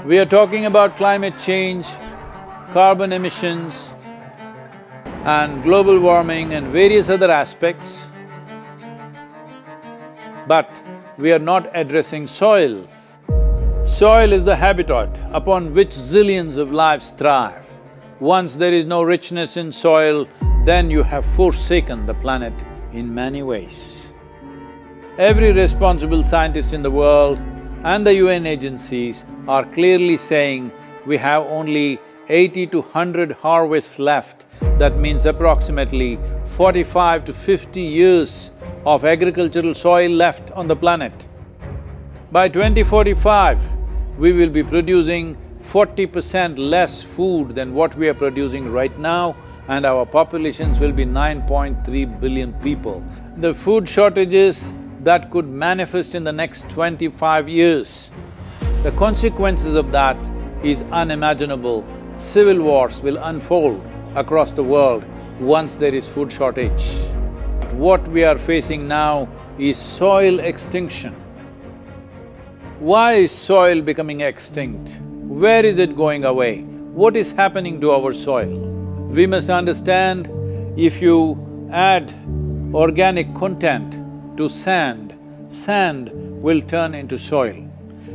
We are talking about climate change, carbon emissions and global warming and various other aspects, but we are not addressing soil. Soil is the habitat upon which zillions of lives thrive. Once there is no richness in soil, then you have forsaken the planet in many ways. Every responsible scientist in the world and the UN agencies are clearly saying we have only 80 to 100 harvests left. That means approximately 45 to 50 years of agricultural soil left on the planet. By 2045, we will be producing 40% less food than what we are producing right now, and our populations will be 9.3 billion people. The food shortages that could manifest in the next 25 years, the consequences of that is unimaginable. Civil wars will unfold across the world once there is food shortage. What we are facing now is soil extinction. Why is soil becoming extinct? Where is it going away? What is happening to our soil? We must understand, if you add organic content to sand, sand will turn into soil.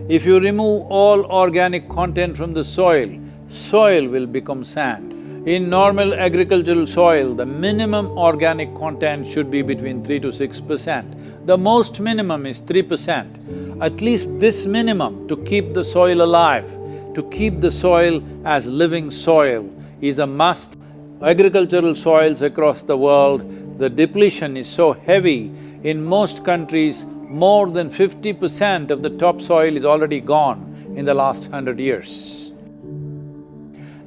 If you remove all organic content from the soil, soil will become sand. In normal agricultural soil, the minimum organic content should be between 3 to 6%. The most minimum is 3%. At least this minimum to keep the soil alive, to keep the soil as living soil is a must. Agricultural soils across the world, the depletion is so heavy. In most countries, more than 50% of the topsoil is already gone in the last 100 years.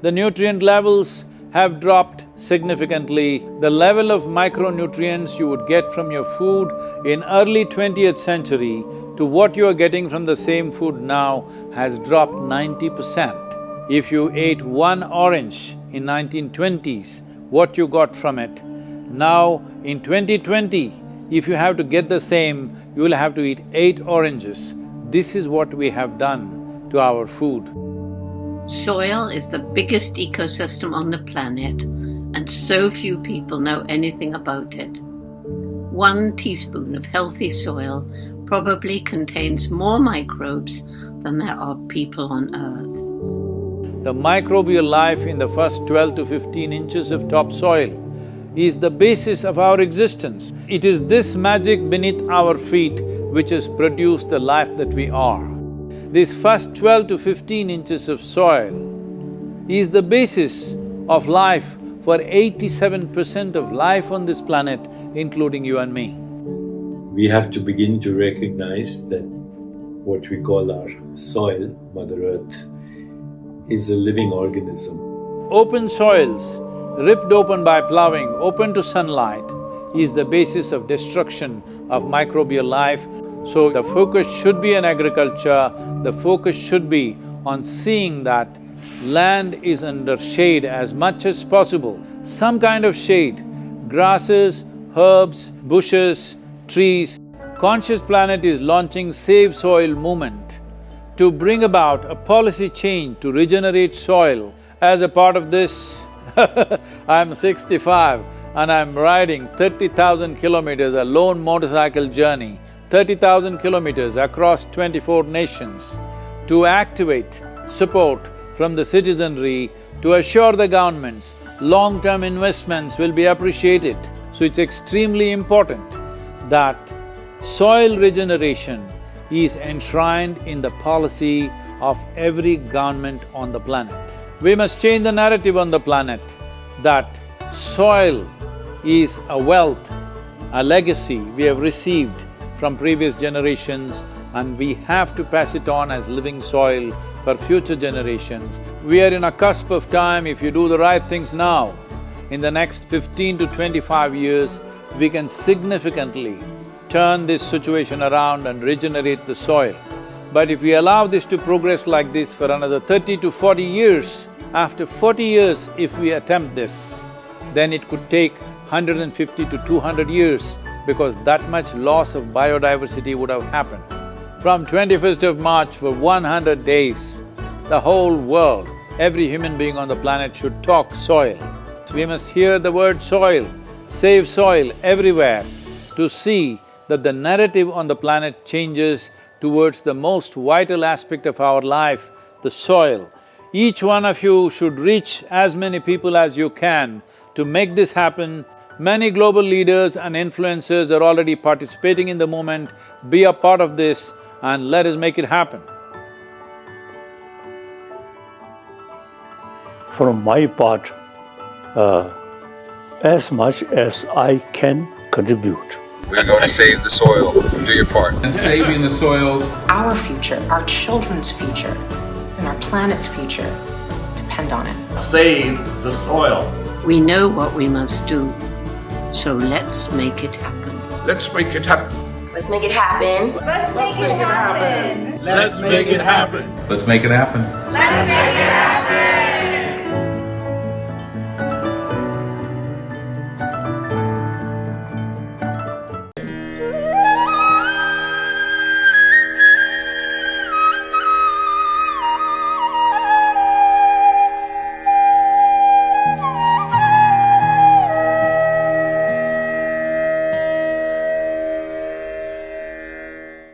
The nutrient levels have dropped significantly. The level of micronutrients you would get from your food in early 20th century to what you are getting from the same food now has dropped 90%. If you ate one orange in 1920s, what you got from it, now in 2020, if you have to get the same, you will have to eat 8 oranges. This is what we have done to our food. Soil is the biggest ecosystem on the planet, and so few people know anything about it. 1 teaspoon of healthy soil probably contains more microbes than there are people on Earth. The microbial life in the first 12 to 15 inches of topsoil is the basis of our existence. It is this magic beneath our feet which has produced the life that we are. This first 12 to 15 inches of soil is the basis of life for 87% of life on this planet, including you and me. We have to begin to recognize that what we call our soil, Mother Earth, is a living organism. Open soils, ripped open by ploughing, open to sunlight, is the basis of destruction of microbial life. So the focus should be on agriculture, the focus should be on seeing that land is under shade as much as possible, some kind of shade, grasses, herbs, bushes, trees. Conscious Planet is launching Save Soil movement to bring about a policy change to regenerate soil. As a part of this, I'm 65 and I'm riding 30,000 kilometers, a lone motorcycle journey, 30,000 kilometers across 24 nations to activate support from the citizenry to assure the governments long-term investments will be appreciated. So it's extremely important that soil regeneration is enshrined in the policy of every government on the planet. We must change the narrative on the planet that soil is a wealth, a legacy we have received from previous generations, and we have to pass it on as living soil for future generations. We are in a cusp of time. If you do the right things now, in the next 15 to 25 years, we can significantly turn this situation around and regenerate the soil. But if we allow this to progress like this for another 30 to 40 years, after 40 years if we attempt this, then it could take 150 to 200 years because that much loss of biodiversity would have happened. From 21st of March for 100 days, The whole world, every human being on the planet should talk soil. We must hear the word soil, save soil everywhere to see that the narrative on the planet changes towards the most vital aspect of our life, the soil. Each one of you should reach as many people as you can to make this happen. Many global leaders and influencers are already participating in the movement. Be a part of this and let us make it happen. From my part, as much as I can contribute. We're going to save the soil. Do your part. And saving the soils. Our future, our children's future, and our planet's future depend on it. Save the soil. We know what we must do, so let's make it happen. Let's make it happen. Let's make it happen. Let's make it happen. Let's make it happen. Let's make it happen. Let's make it happen.